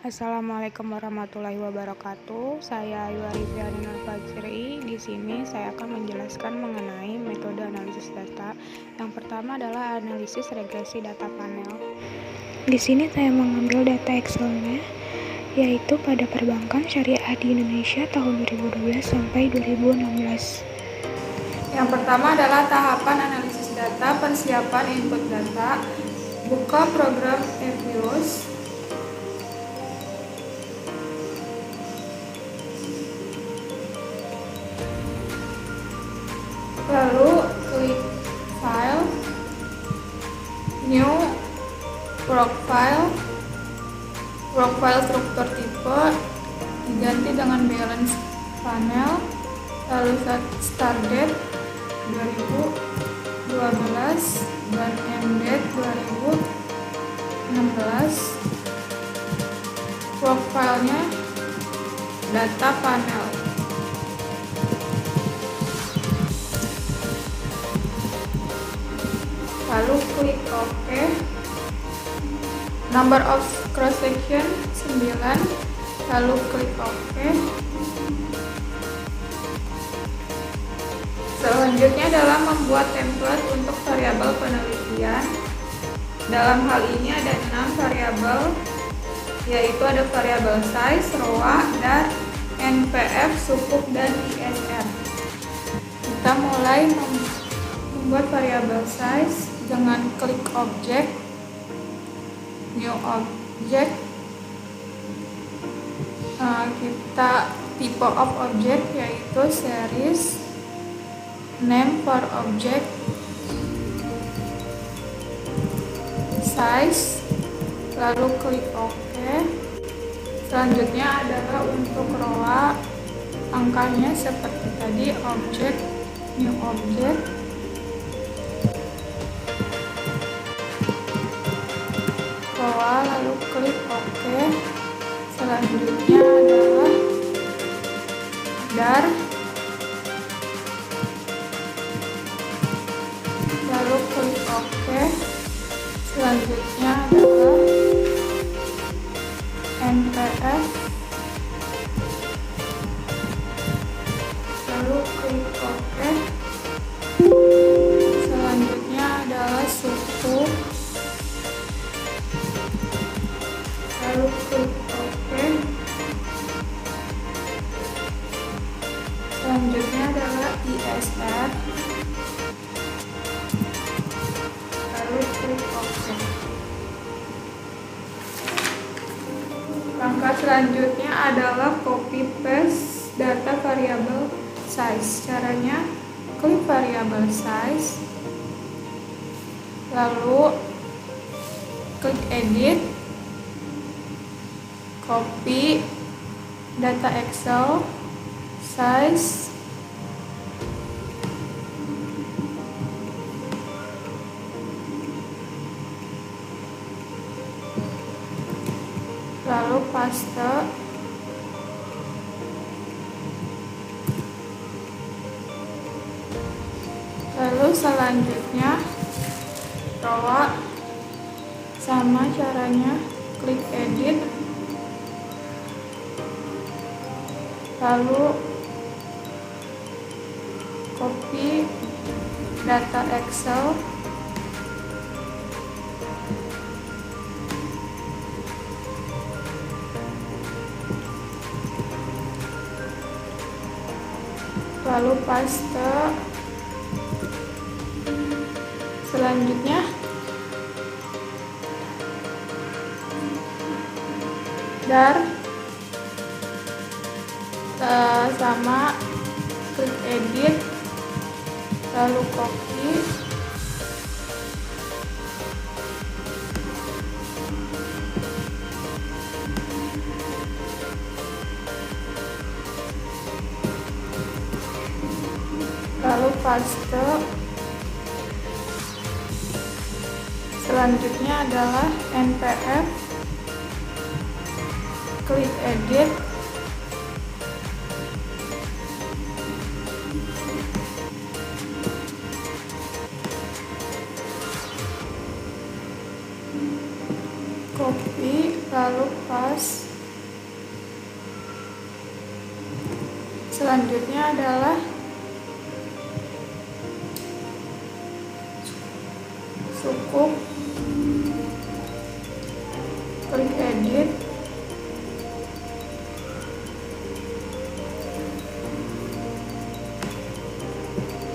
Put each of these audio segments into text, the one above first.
Assalamualaikum warahmatullahi wabarakatuh. Saya Ayu Arifiani Fajri. Di sini saya akan menjelaskan mengenai metode analisis data. Yang pertama adalah analisis regresi data panel. Di sini saya mengambil data Excel-nya, yaitu pada perbankan syariah di Indonesia tahun 2012 sampai 2016. Yang pertama adalah tahapan analisis data, persiapan input data, buka program EViews, lalu klik File, New, Workfile struktur tipe diganti dengan balance panel, lalu start date 2012 dan end date 2016. Workfile-nya data panel. Lalu klik OK. Number of cross section 9, lalu klik OK. Selanjutnya adalah membuat template untuk variabel penelitian. Dalam hal ini ada 6 variabel, yaitu ada variabel size, ROA, DAR, NPF, SUKUP, dan ISR. Kita mulai membuat variabel size dengan klik object, new object. Kita tipe of object yaitu series, name for object, size, lalu klik OK. Selanjutnya adalah untuk ROA, angkanya seperti tadi, object, new object, ROA, lalu klik OK. Selanjutnya adalah DAR, lalu klik OK. Selanjutnya adalah NPF, lalu klik OK. Selanjutnya adalah SUKUP, lalu klik OK. Selanjutnya adalah ISR, lalu klik OK. Langkah selanjutnya adalah copy paste data variabel size. Caranya klik variabel size, lalu klik edit, copy data Excel size, lalu paste, lalu selanjutnya ROA. Sama caranya, klik edit, lalu copy data Excel, lalu paste. Selanjutnya DAR, sama klik edit, lalu copy, lalu paste. Selanjutnya adalah NPF, klik edit, copy, lalu paste. Selanjutnya adalah cukup klik edit,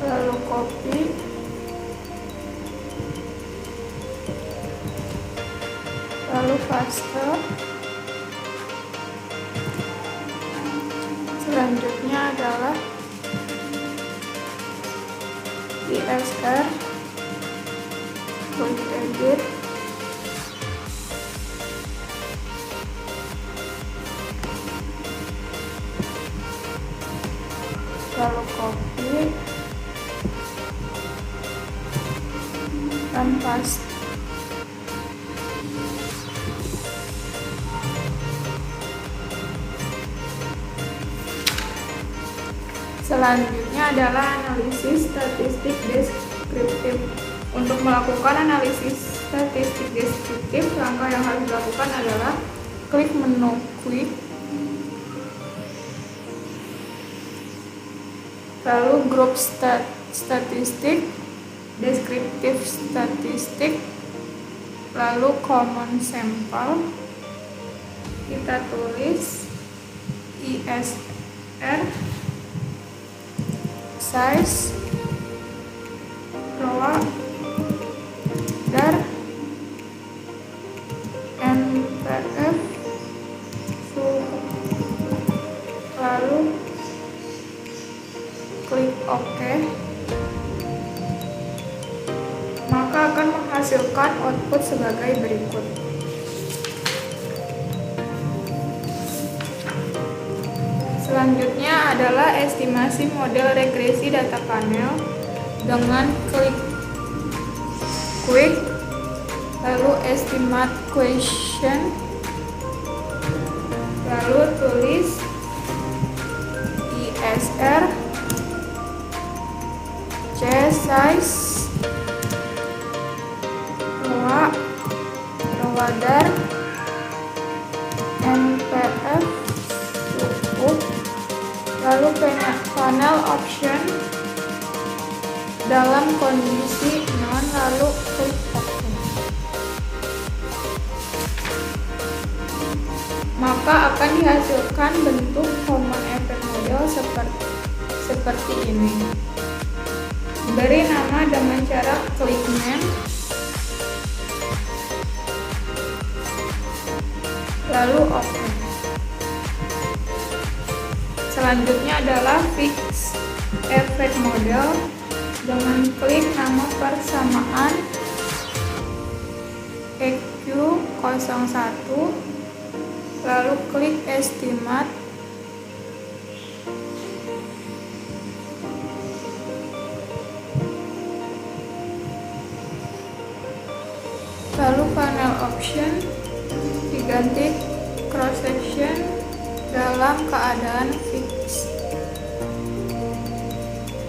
lalu copy, lalu paste. Selanjutnya adalah ISR, klik edit, lalu copy dan paste. Selanjutnya adalah analisis statistik deskriptif. Untuk melakukan analisis statistik deskriptif, langkah yang harus dilakukan adalah klik menu Quick, lalu grup statistik, deskriptif statistik, lalu common sample. Kita tulis ISR, size, row, dar, NPF, lalu klik OK, maka akan menghasilkan output sebagai berikut. Selanjutnya adalah estimasi model regresi data panel dengan klik Quick, lalu estimate question, lalu tulis ISR, C size, row dar, NPF cukup, lalu panel option dalam kondisi non, lalu klik OK. Maka akan dihasilkan bentuk common effect model seperti ini. Beri nama dengan cara klik name, lalu OK. Selanjutnya adalah fix effect model dengan klik nama persamaan EQ01, lalu klik estimate, lalu panel option diganti cross section dalam keadaan fix,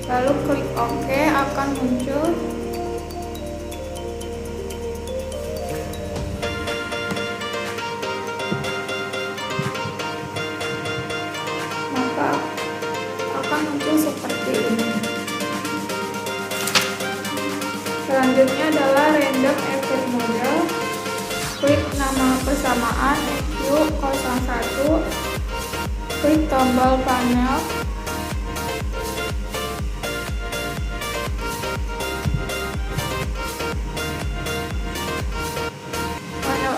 lalu klik OK, akan muncul seperti ini. Selanjutnya adalah random effect model. Klik nama persamaan EQ01, klik tombol panel,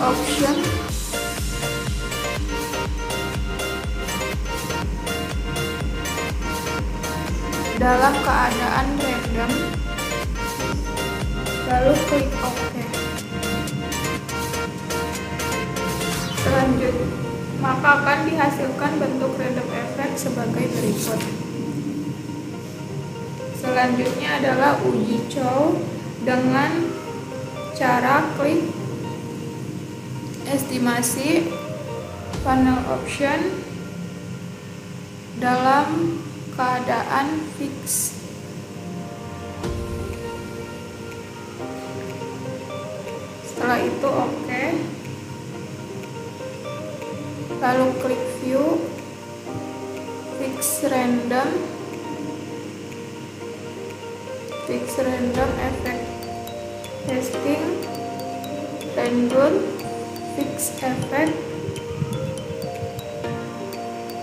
option, dalam keadaan random, lalu klik OK. Selanjutnya, maka akan dihasilkan bentuk random effect sebagai berikut. Selanjutnya adalah uji cow dengan cara klik estimasi, panel option, dalam keadaan fix. Setelah itu OK, lalu klik view, fix fixed random effect testing, random fixed effect,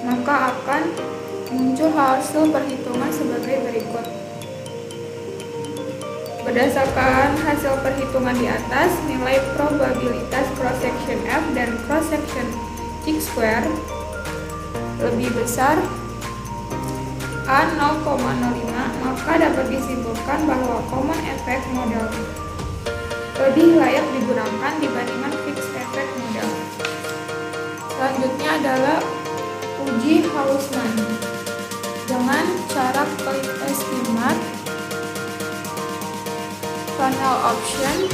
maka akan muncul hasil perhitungan sebagai berikut. Berdasarkan hasil perhitungan di atas, nilai probabilitas cross section F dan cross section chi-square lebih besar A 0,05, maka dapat disimpulkan bahwa common effect model lebih layak digunakan dibandingkan fixed effect model. Selanjutnya adalah uji Hausman dengan cara klik estimate, funnel option,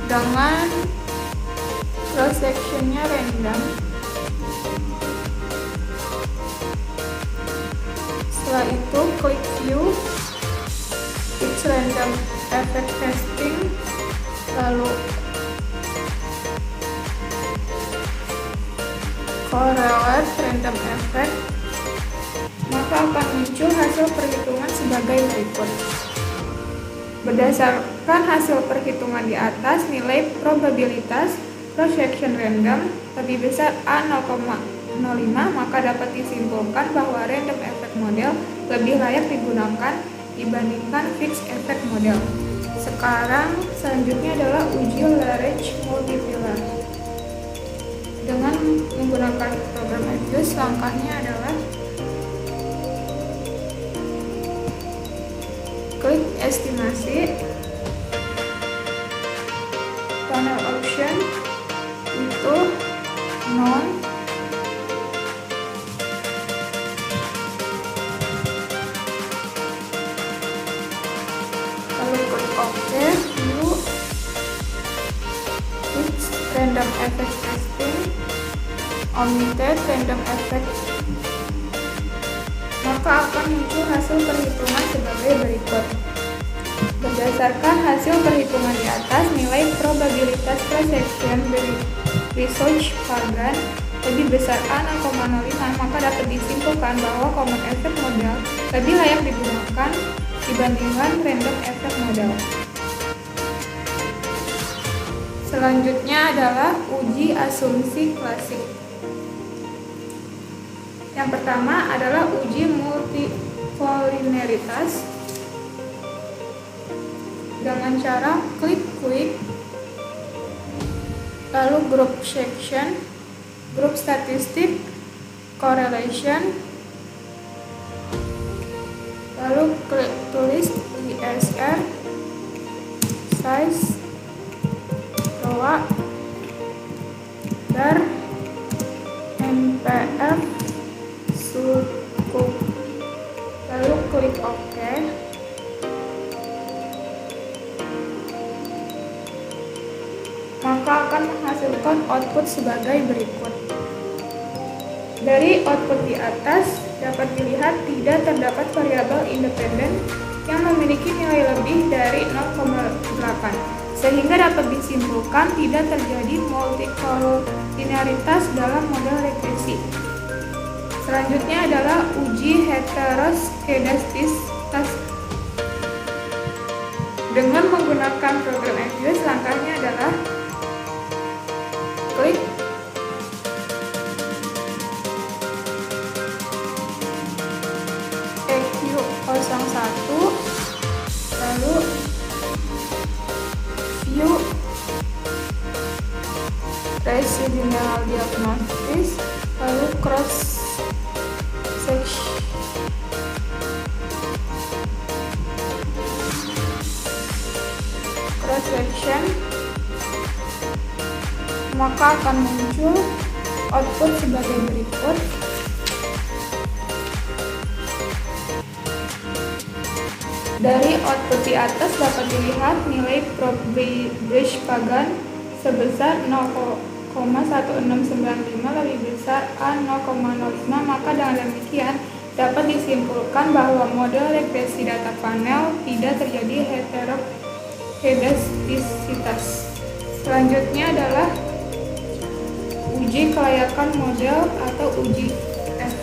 dengan cross sectionnya random. Setelah itu klik view, fixed random effect testing, lalu correlate random effect, maka akan muncul hasil perhitungan sebagai berikut. Berdasarkan hasil perhitungan di atas, nilai probabilitas cross section random lebih besar A 0,05, maka dapat disimpulkan bahwa random effect model lebih layak digunakan dibandingkan fixed effect model. Selanjutnya adalah uji Lagrange multiplier. Dengan menggunakan program Avios, langkahnya adalah klik estimasi, funnel option itu non, lalu klik OK, view, fixed random effect testing, omitted random effect, maka akan muncul hasil perhitungan sebagai berikut. Berdasarkan hasil perhitungan di atas, nilai probabilitas cross section dari research pagan lebih besar A 0,05, maka dapat disimpulkan bahwa common effect model lebih layak digunakan dibandingkan random effect model. Selanjutnya adalah uji asumsi klasik. Yang pertama adalah uji multicollinearitas dengan cara klik, lalu group section, group statistik, correlation, lalu klik tulis ISR, size, ROA, dar, NPF, cukup, lalu klik OK. Maka akan menghasilkan output sebagai berikut. Dari output di atas dapat dilihat tidak terdapat variabel independen yang memiliki nilai lebih dari 0,8, sehingga dapat disimpulkan tidak terjadi multicollinearitas dalam model regresi. Selanjutnya adalah uji heteroskedastisitas. Dengan menggunakan program Avios, langkahnya adalah klik EQ01, lalu view residual diagnosis, lalu cross section, maka akan muncul output sebagai berikut. Dari output di atas dapat dilihat nilai probabilitas pagan sebesar 0,1695 lebih besar A 0,05, maka dengan demikian dapat disimpulkan bahwa model regresi data panel tidak terjadi heteroskedastisitas. Selanjutnya adalah uji kelayakan model atau uji F.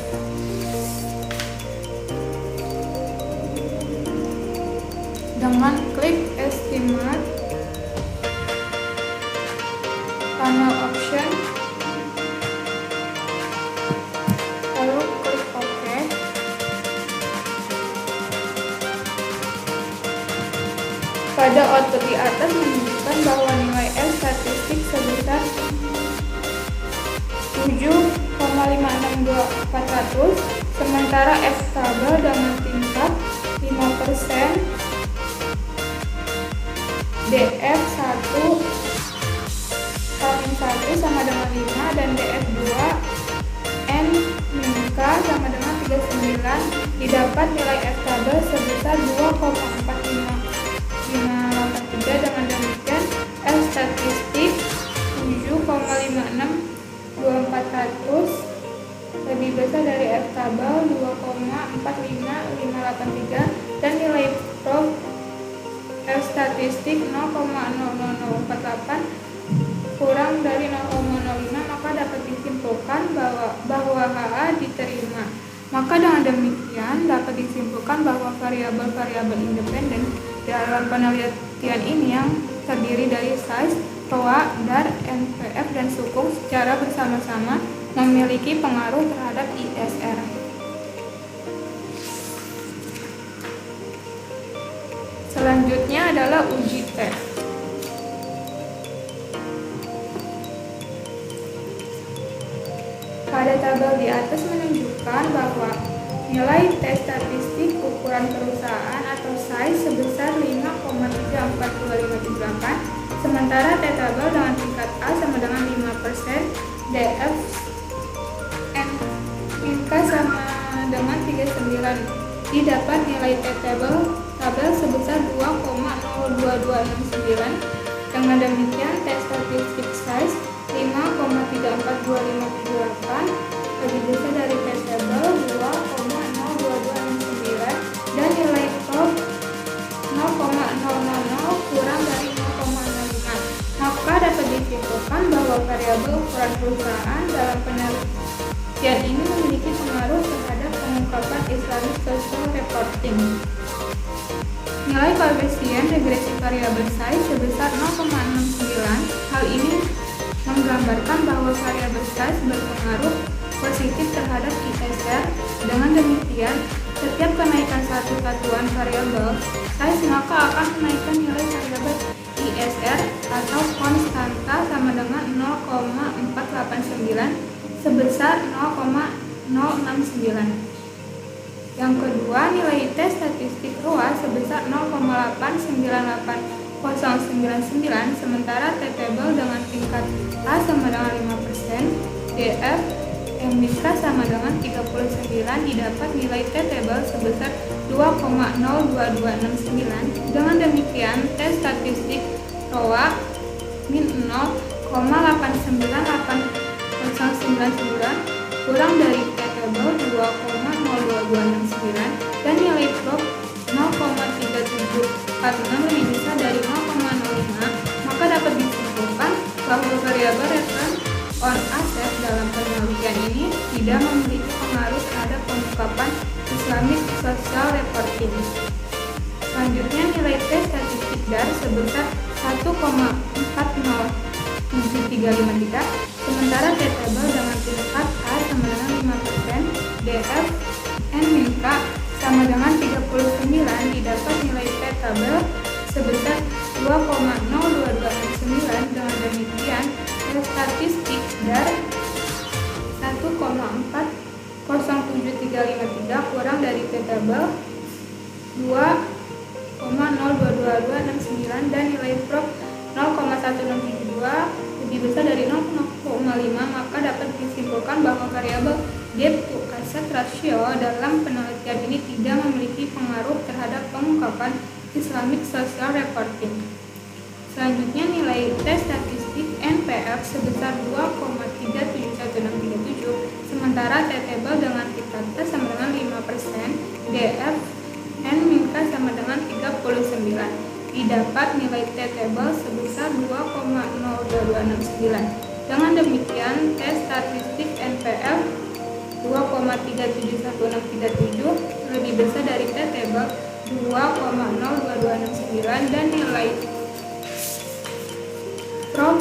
Dengan klik Estimate, panel option, lalu klik OK. Pada output di atas menunjukkan bahwa nilai F statistik sebesar 7,562400, sementara F tabel dengan tingkat 5%, DF1 sama dengan 5 dan DF2 N min K sama dengan 39, didapat nilai F tabel sebesar 2,4583. Dengan demikian F statistik 7,56240 lebih besar dari F tabel 2,45583 dan nilai prob F statistik 0,00048 kurang dari 0,05, maka dapat disimpulkan bahwa HA diterima. Maka dengan demikian dapat disimpulkan bahwa variabel-variabel independen dalam penelitian ini yang terdiri dari size, ROA, DAR, NPF, dan sukung secara bersama-sama memiliki pengaruh terhadap ISR. Selanjutnya adalah uji T. Pada tabel di atas menunjukkan bahwa nilai T statistik ukuran perusahaan atau size sebesar 5,342578, sementara T tabel dengan tingkat A sama dengan 5%, DF N min K sama dengan 39, didapat nilai T tabel sebesar 2,02269. Dengan demikian T statistik size 5,342578 lebih besar dari T tabel 2,02269 dan nilai prob 0,000 kurang dari 0,05. Maka dapat disimpulkan bahwa variabel ukuran perusahaan dalam penelitian ini memiliki pengaruh terhadap pengungkapan Islamic Social Reporting. Nilai koefisien regresi variabel size sebesar 0,69. Hal ini menggambarkan bahwa variabel size berpengaruh positif terhadap ISR. Dengan demikian, setiap kenaikan satu satuan variabel size maka akan menaikkan nilai variabel ISR atau konstanta sama dengan 0,489 sebesar 0,069. Yang kedua, nilai T statistik ROA sebesar 0,898099, sementara T tabel dengan tingkat A sama dengan 5%, DF M min K sama dengan 39, didapat nilai T tabel sebesar 2,02269. Dengan demikian, T statistik ROA min 0,898099 kurang dari T tabel 2,02269 dan nilai prob 0,3746 lebih besar dari 0,05, maka dapat disimpulkan bahwa variabel return on asset dalam penelitian ini tidak memiliki pengaruh terhadap pengungkapan Islamic Social Reporting. Selanjutnya nilai T statistik DAR sebesar 1,407353, sementara T tabel dengan tingkat A sama dengan 5%, DF N min K sama dengan 39, didapat nilai T tabel sebesar 2,02269. Dengan demikian, T statistik DAR 1,407353 kurang dari T tabel 2,02269 dan nilai prob 0,1672 lebih besar dari 0,5, maka dapat disimpulkan bahwa variabel debt to asset ratio dalam penelitian ini tidak memiliki pengaruh terhadap pengungkapan Islamic Social Reporting. Selanjutnya nilai T statistik NPF sebesar 2,371637, sementara T tabel dengan tingkat T sama dengan 5%, DF N min K sama dengan 39, didapat nilai T tabel sebesar 2,02269. Dengan demikian, tes statistik NPF 2,371637 lebih besar dari T-table 2,02269 dan nilai prop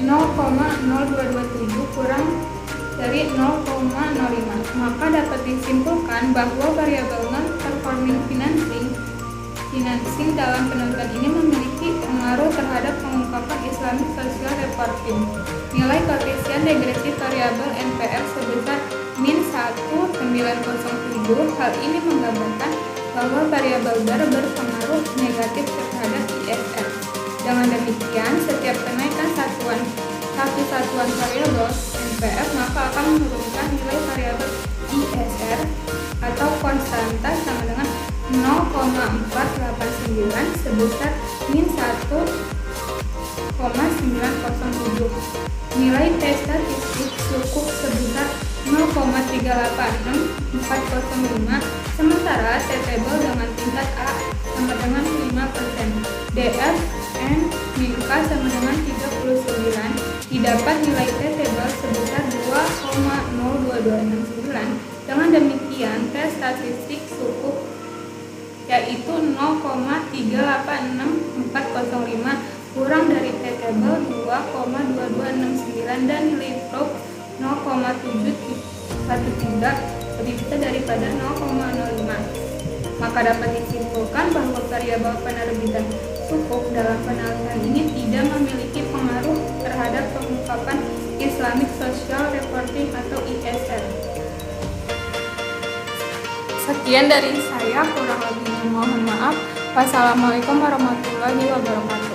0,0227 kurang dari 0,05. Maka dapat disimpulkan bahwa variabel non-performing financing dalam penelitian ini memiliki pengaruh terhadap pengungkapan Islamic Social Reporting. Nilai koefisien regresi variabel NPF sebesar min 1,907. Hal ini menggambarkan bahwa variabel DAR berpengaruh negatif terhadap ISR. Dengan demikian, setiap kenaikan satu satuan variabel NPF maka akan menurunkan nilai variabel ISR atau konstanta sama dengan 0,489 sebesar min 1,907. Nilai tes statistik cukup sebesar 0,386405, sementara T-table dengan tingkat A sama dengan 5%, DF N min K sama dengan 39, didapat nilai T-table sebesar 2,02269. Dengan demikian, tes statistik cukup yaitu 0,386405 kurang dari T-table 2,2269 dan nilai prop 0,713 lebih besar daripada 0,05. Maka dapat disimpulkan bahwa variabel penerbitan sukuk dalam penelitian ini tidak memiliki pengaruh terhadap pengungkapan Islamic Social Reporting atau ISR. Sekian dari saya, kurang lebihnya mohon maaf. Wassalamualaikum warahmatullahi wabarakatuh.